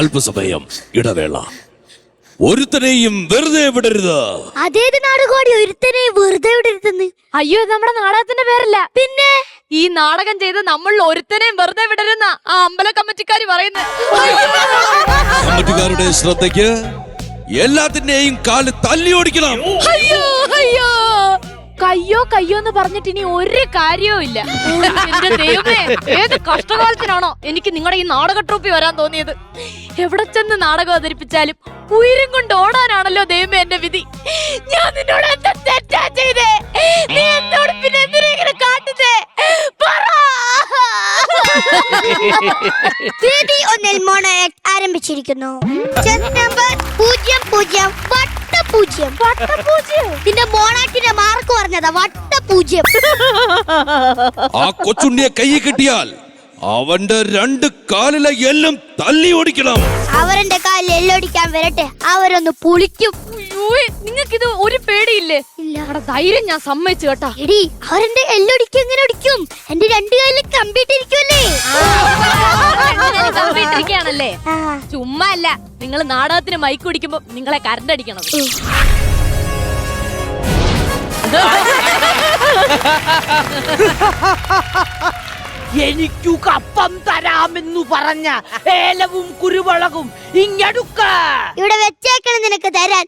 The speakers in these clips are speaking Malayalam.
അല്പസമയം ഇടവേള. ഒരുത്തനെയും വെറുതെ വിടരുത്. അതേത് നാടകോടി ഒരുത്തനെയും വെറുതെ വിടരുതെന്ന്? അയ്യോ, ഇത് നമ്മുടെ നാടകത്തിന്റെ പേരല്ല. പിന്നെ ഈ നാടകം ചെയ്ത് നമ്മൾ ഒരുത്തനെയും വെറുതെ വിടരുന്ന ആ അമ്പല കമ്മിറ്റിക്കാര് പറയുന്നത്. കമ്മിറ്റിക്കാരുടെ ശ്രദ്ധയ്ക്ക്, എല്ലാത്തിന്റെയും കാല് തല്ലി ഓടിക്കണം. അയ്യോ അയ്യോ, കയ്യോ കയ്യോ എന്ന് പറഞ്ഞിട്ട് ഇനി ഒരു കാര്യവും ഇല്ല. എന്റെ ദൈവമേ, ഏത് കഷ്ടകാലത്തിനാണോ എനിക്ക് നിങ്ങളുടെ ഈ നാടക ട്രൂപ്പിൽ വരാൻ തോന്നിയത്. എവിടെ ചെന്ന് നാടകം അവതരിപ്പിച്ചാലും ഉയരം കൊണ്ട് ഓടാനാണല്ലോ ദൈവമേ എന്റെ വിധി. ഞാൻ നിന്നോട് എന്താ തെറ്റാ ചെയ്തേ? നീ എന്നോട് പിന്നെ എന്തിനാ ഇങ്ങനെ കാട്ടുന്നേ? പറ. തീയതി 1 മോണോ ആക്ട് ആരംഭിച്ചിരിക്കുന്നു. നമ്പർ 00 വട്ടപൂജ്യം. നിന്റെ മോണാക്കിന്റെ മാർക്ക് പറഞ്ഞതാ, വട്ടപൂജ്യം. ആ കൊച്ചുണ്ണിയെ കൈ കിട്ടിയാൽ അവന്റെ 2 കാലിലെ എല്ലാം തല്ലി ഓടിക്കണം. അവരുടെ കാലിൽ എല്ലൊടിക്കാൻ വരട്ടെ, അവരൊന്ന് പുളിക്കും. നിങ്ങൾക്കിത് ഒരു പേടിയില്ലേ? അവിടെ ധൈര്യം ഞാൻ സമ്മതിച്ചു കേട്ടാ. എടി, അവരുടെ എല്ലൊടിക്കും എങ്ങനെ ഒടിക്കും? എന്റെ 2 കാലിൽ കമ്പിട്ടിരിക്കുമല്ലേ? ാണല്ലേ? ചുമ്മാ അല്ല, നിങ്ങൾ നാടകത്തിന് മൈക്ക് കുടിക്കുമ്പോ നിങ്ങളെ കറണ്ട് അടിക്കണം. എനിക്കു കപ്പം തരാമെന്നു പറഞ്ഞ ഏലവും കുരുമുളകും ഇങ്ങടുക്ക. ഇവിടെ വെച്ചേക്കണം നിനക്ക് തരാൻ.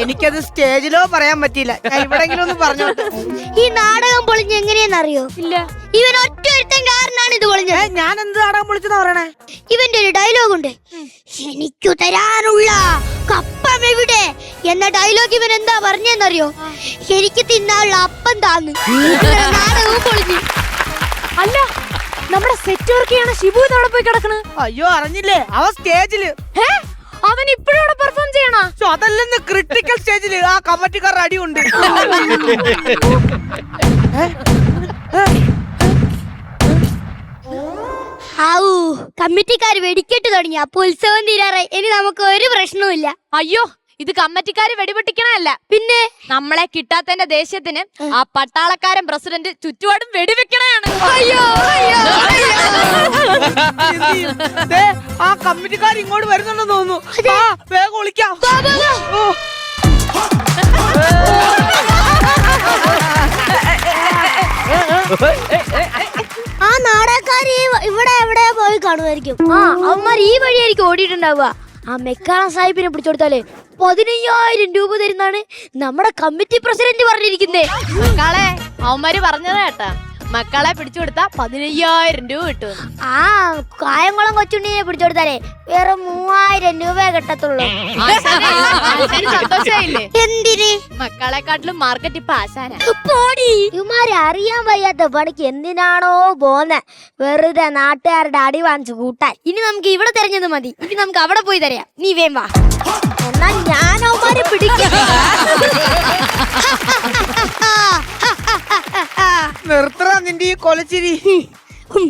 എനിക്കത് സ്റ്റേജിലോ പറയാൻ പറ്റിയില്ല, ഞാൻ ഇവിടെങ്കിലും ഒന്ന് പറഞ്ഞോട്ടെ. ഈ നാടകം പൊളിഞ്ഞ് എങ്ങനെയാന്നറിയോ? ഇല്ല. ഇവൻ ഒറ്റ ഒരുത്തൻ കാരനാണ് ഇത് പൊളിഞ്ഞത്. ഞാൻ എന്ത് നാടകം വിളിച്ചെന്നാ പറയണേ? ഇവന്റെ ഒരു ഡയലോഗ് ഉണ്ട്, എനിക്കു തരാനുള്ള കപ്പം എവിടെ എന്ന ഡയലോഗ്. ഇവൻ എന്താ പറഞ്ഞെന്നറിയോ? എനിക്ക് തിന്നാനുള്ള അപ്പം താന്ന്. നാടകവും പൊളിഞ്ഞു. അല്ല, നമ്മുടെ സെറ്റ് വർക്ക് ചെയ്യണ ഷിബു ഇതോടെ പോയി കിടക്കണ്. അയ്യോ, അറിഞ്ഞില്ലേ? അവൻ സ്റ്റേജില്. അവൻ ഇപ്പോഴും പെർഫോം ചെയ്യണ. അതല്ലെന്ന് ക്രിട്ടിക്കൽ സ്റ്റേജില് ആ കമ്മിറ്റിക്കാരുടെ അടിയുണ്ട്. കമ്മിറ്റിക്കാർ വെടിക്കെട്ട് തുടങ്ങി. അപ്പൊ ഉത്സവം തീരാറായി. ഇനി നമുക്ക് ഒരു പ്രശ്നവുമില്ല. അയ്യോ, ഇത് കമ്മിറ്റിക്കാര് വെടിപൊട്ടിക്കണല്ല, പിന്നെ നമ്മളെ കിട്ടാത്തതിന്റെ ദേഷ്യത്തിന് ആ പട്ടാളക്കാരൻ പ്രസിഡന്റ് ചുറ്റുപാടും വെടിവെക്കണയാണ്. അയ്യോ അയ്യോ, ആ കമ്മിറ്റിക്കാർ ഇങ്ങോട്ട് വരുന്നുണ്ടെന്ന് തോന്നുന്നു. ആ, വേഗം വിളിക്കാം. ആ നാടകക്കാര് ഇവിടെ എവിടെ പോയി കാണുമായിരിക്കും. അവന്മാർ ഈ വഴിയായിരിക്കും ഓടിയിട്ടുണ്ടാവുക. ആ മെക്കാള സാഹിബിനെ പിടിച്ചെടുത്താലേ 15,000 രൂപ തരുന്നാണ് നമ്മുടെ കമ്മിറ്റി പ്രസിഡന്റ് പറഞ്ഞിരിക്കുന്നേ. മക്കളെ, അവന്മാര് പറഞ്ഞത് കേട്ടാ, മക്കളെ പിടിച്ചു കൊടുത്താ 15,000 രൂപ കിട്ടും. ആ കായംകുളം കൊച്ചുണ്ണിയെ പിടിച്ചെടുത്താലേ വേറെ 3,000 രൂപ കിട്ടത്തുള്ളൂ. സന്തോഷായില്ലേ? എന്തിന്? മക്കളെക്കാട്ടിലും മാർക്കറ്റ് ഇപ്പൊ ആശാന. ഇവന്മാരെ അറിയാൻ വയ്യാത്ത പണിക്ക് എന്തിനാണോ പോന്നെ? വെറുതെ നാട്ടുകാരുടെ അടി വാങ്ങിച്ചു കൂട്ടാൻ. ഇനി നമുക്ക് ഇവിടെ തെരഞ്ഞത് മതി. ഇനി നമുക്ക് അവിടെ പോയി തരാം. നീ വേം വാ. എന്നാ ഞാൻ അവന്മാരെ പിടിക്കാം. നിർത്തറ നിന്റെ ഈ കൊലച്ചിരി.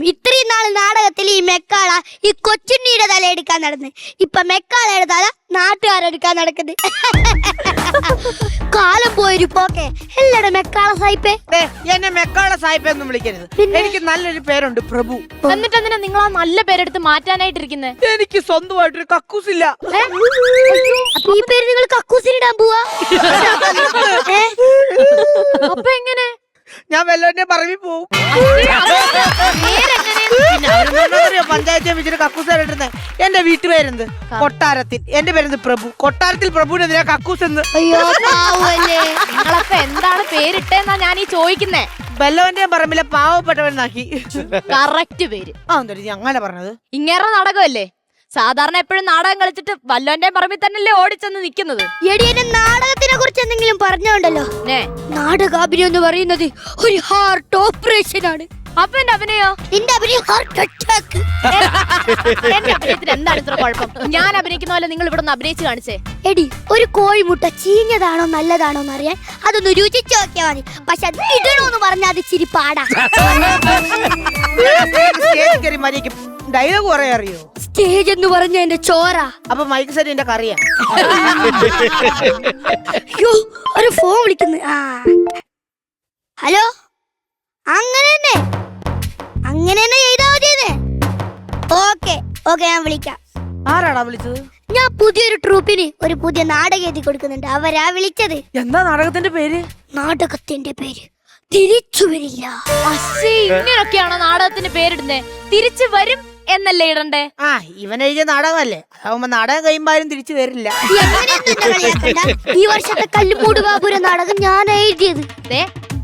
ഇത്രയും നാൾ നാടകത്തിൽ ഈ മെക്കാള ഈ കൊച്ചുണ്ണിയുടെ തല എടുക്കാൻ നടന്ന്, ഇപ്പൊ മെക്കാളയുടെ തല നാട്ടുകാരെടുക്കാൻ നടക്കുന്നത്. കാലം പോയൊരു പോക്കെ. എല്ലാടെ മെക്കാള സായിപ്പേ. എന്നെ മെക്കാള സായിപ്പേ ഒന്നും വിളിക്കരുത്. എനിക്ക് നല്ലൊരു പേരുണ്ട്, പ്രഭു. എന്നിട്ട് എന്തിനാ നിങ്ങൾ ആ നല്ല പേരെടുത്ത് മാറ്റാനായിട്ടിരിക്കുന്നത്? എനിക്ക് സ്വന്തമായിട്ടൊരു കക്കൂസില്ല. അപ്പൊ ഈ പേര് നിങ്ങൾ കക്കൂസിനിടാൻ പോവാ? അപ്പൊ എങ്ങനെ? ഞാൻ വല്ലവന്റെ പറമ്പിൽ പോവും. പഞ്ചായത്ത് വെച്ചിട്ട് കക്കൂസായിട്ടിരുന്നേ. എന്റെ വീട്ടുപേരെന്ത്? കൊട്ടാരത്തിൽ. എന്റെ പേരെന്ത്? പ്രഭു. കൊട്ടാരത്തിൽ പ്രഭുവിനെതിരെ കക്കൂസ് എന്ന്. അയ്യോ പാവല്ലേ. നിങ്ങളപ്പോ എന്താണ് പേരിട്ടെന്നാ ഞാൻ ഈ ചോദിക്കുന്നേ? വല്ലവന്റെ പറമ്പിലെ പാവപ്പെട്ടവനാക്കി. കറക്റ്റ് പേര്. ആ, എന്താ അങ്ങനെ പറഞ്ഞത്? ഇങ്ങേറെ നാടകമല്ലേ? സാധാരണ എപ്പോഴും നാടകം കളിച്ചിട്ട് വല്ലോന്റെ പറമ്പിൽ തന്നെയല്ലേ ഓടിച്ചെന്ന് നിക്കുന്നത്. എടിയനെ നാടകത്തിനെ കുറിച്ച് എന്തെങ്കിലും പറഞ്ഞോണ്ടല്ലോ. നാടകാഭിനയം എന്ന് പറയുന്നത് ഒരു ഹാർട്ട് ഓപ്പറേഷൻ ആണ്. അപ്പൊ എന്റെ അഭിനയോ? നിന്റെ അഭിനയം ഹാർട്ട് അറ്റാക്ക്. എന്റെ അഭിനയത്തിന് എന്താണ് ഇത്ര കുഴപ്പം? ഞാൻ അഭിനയിക്കുന്ന പോലെ നിങ്ങൾ ഇവിടെ നിന്ന് അഭിനയിച്ച് കാണിച്ചേ. എടി, ഒരു കോഴിമുട്ട ചീഞ്ഞതാണോ നല്ലതാണോ എന്ന് അറിയാൻ അതൊന്ന് രുചിച്ചു നോക്കിയാൽ മതി. പക്ഷെ അത് ഇടണോന്ന് പറഞ്ഞാൽ അത് ഇച്ചിരി പാടാ. ഡയലോഗ് കുറെ അറിയോ? സ്റ്റേജ് എന്ന് പറഞ്ഞ എന്റെ ചോര. അപ്പൊ മൈക്ക് സെറ്റ് എന്റെ കറിയാ. ഒരു ഫോൺ വിളിക്കുന്നു. ഹലോ, അങ്ങനെ തന്നെ ചെയ്താ മതിയെന്നേ. ഓക്കെ. ഓക്കെ ഞാൻ വിളിക്കാം. ആരാടാ വിളിച്ചത്? ഞാൻ പുതിയൊരു ട്രൂപ്പിന് ഒരു പുതിയ നാടകം എഴുതി കൊടുക്കുന്നുണ്ട്. അവരാ വിളിച്ചത്. എന്താ നാടകത്തിന്റെ പേര്? നാടകത്തിന്റെ പേര് തിരിച്ചു വരില്ല. അശ്ശേ, ഇങ്ങനൊക്കെയാണോ നാടകത്തിന് പേരിടുന്നേ? തിരിച്ചു വരും എന്നല്ലേ ഇടണ്ടേ? ആ, ഇവൻ എഴുതിയ നാടകമല്ലേ, അതാവുമ്പോ നാടകം കഴിയുമ്പോ ആരും തിരിച്ചു വരില്ല. എങ്ങനെയൊന്നും എന്നെ കളിയാക്കണ്ട. ഈ വർഷത്തെ കല്ലുമൂട് ബാബുര നാടകം ഞാൻ എഴുതിയത്. ദേ,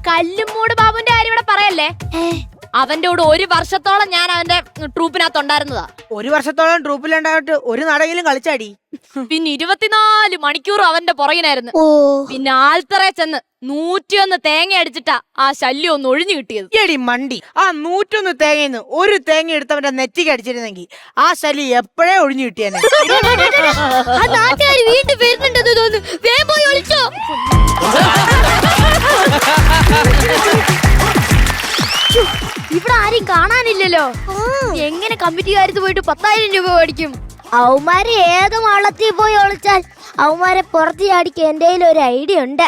കല്ലുമൂട് ബാബുന്റെ കാര്യം ഇവിടെ പറയല്ലേ. അവന്റെ കൂടെ 1 വർഷത്തോളം ഞാൻ അവന്റെ ട്രൂപ്പിനകത്ത് ഉണ്ടായിരുന്നതാ. 1 വർഷത്തോളം ട്രൂപ്പിലുണ്ടായിട്ട് ഒരു നാടകയിലും കളിച്ചാടി. പിന്നെ 24 മണിക്കൂർ അവന്റെ പുറകിനായിരുന്നു. ഓ, പിന്നെ ആൽത്തറ ചെന്ന് 101 തേങ്ങ അടിച്ചിട്ടാ ആ ശല്യം ഒന്ന് ഒഴിഞ്ഞു കിട്ടിയത്. എടി മണ്ടി, ആ 101 തേങ്ങന്ന് ഒരു തേങ്ങ എടുത്തവന്റെ നെറ്റിക്ക് അടിച്ചിരുന്നെങ്കിൽ ആ ശല്യം എപ്പോഴേ ഒഴിഞ്ഞു കിട്ടിയേനെ. ആ നാട്ടുകാർ വീണ്ടും വരുന്നുണ്ടെന്ന് തോന്നുന്നു. വേഗം പോയി ഒളിച്ചോ. ഇവിടെ ആരും കാണാനില്ലല്ലോ. എങ്ങനെ കമ്മിറ്റി കാര്യത്ത് പോയിട്ട് 10,000 രൂപ മേടിക്കും? അവന്മാര് ഏത് വള്ളത്തിൽ പോയി ഒളിച്ചാൽ അവന്മാരെ പുറത്ത് ചാടിക്ക് എന്റെ കയ്യിൽ ഒരു ഐഡിയ ഉണ്ട്.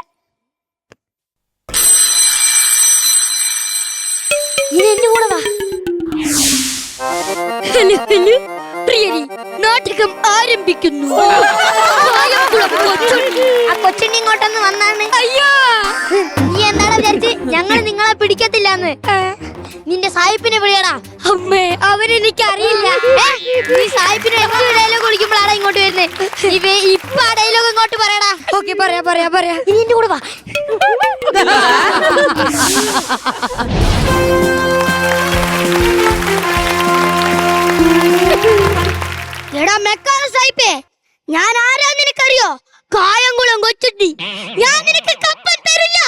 ഇനി എന്റെ കൂടെ വാ. പ്രിയരി, നാടകം ആരംഭിക്കുന്നു. ആ കൊച്ചിന് ഇങ്ങോട്ടൊന്ന് വന്നാണ്. അയ്യോ, നീ എന്താടാ വിചാരിച്ച് ഞങ്ങൾ നിങ്ങളെ പിടിക്കത്തില്ലാന്ന്? നിന്റെ സായിപ്പിനെ വിളിയടാ. അമ്മേ, അവരെനിക്ക് അറിയില്ല. നീ സായിപ്പിനെ എന്ത് ഡയലോഗ് വിളിക്കുമ്പോഴാണ് ഇങ്ങോട്ട് വരുന്നത്? ഇപ്പൊ ആ ഡയലോഗ് ഇങ്ങോട്ട് പറയടാ. ഓക്കെ, പറയാ. ഇനി എന്റെ കൂടെ വാ. എടാ മെക്കാന സായിപ്പേ, ഞാൻ ആരാ നിനക്കറിയോ? കായംകുളം കൊച്ചുണ്ടി. ഞാൻ നിനക്ക് കപ്പൻ തരില്ല.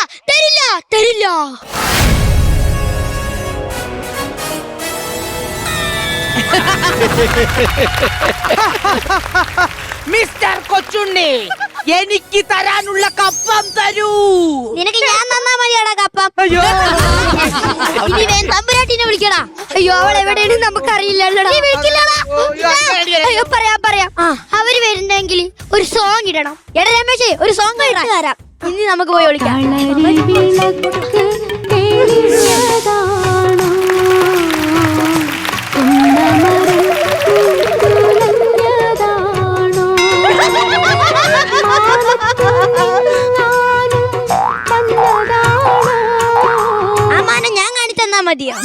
മിസ്റ്റർ കൊച്ചുണ്ണി, എനിക്ക് തരാനുള്ള കപ്പം തരൂ. നിനക്ക് ഞാൻ തന്നാ മതിയാടാ കപ്പം. അയ്യോ, ഇനി വേഗം തമ്പുരാട്ടിനെ വിളിക്കടാ. അയ്യോ, അവൾ എവിടെയാണ് നമുക്കറിയില്ലല്ലോടാ. നീ വിളിക്കില്ലടാ. അയ്യോ, പറയാം. അവര് വരുന്നെങ്കിൽ ഒരു സോങ് ഇടണം. എടാ രമേശേ, ഒരു സോങ് ഇട്ട് തരാം. ഇനി നമുക്ക് പോയി വിളിക്കാം. അമ്മാനെ ഞാൻ കാണിച്ചെന്നാ മതിയോ?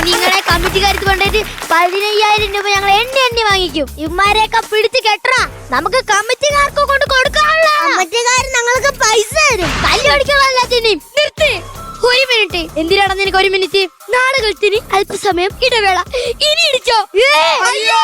നിങ്ങളെ കമ്മിറ്റിക്കാർക്ക് കൊണ്ടിട്ട് 15,000 രൂപ ഞങ്ങൾ എണ്ണി വാങ്ങിക്കും. ഇവന്മാരെയൊക്കെ പിടിച്ച് കെട്ടറാ. നമുക്ക് കമ്മിറ്റിക്കാർക്ക് കൊണ്ട് കൊടുക്കാനുള്ള. കമ്മിറ്റിക്കാരൻ ഞങ്ങൾക്ക് പൈസ തരും. കല്ലടിക്കുള്ള എല്ലാത്തിനെയും നിർത്തി. 1 മിനിറ്റ്. എന്തിനാണ് നിനക്ക് 1 മിനിറ്റ്? നാടകത്തിന് അല്പസമയം ഇടവേള. ഇനി ഇടിച്ചോ. അയ്യോ.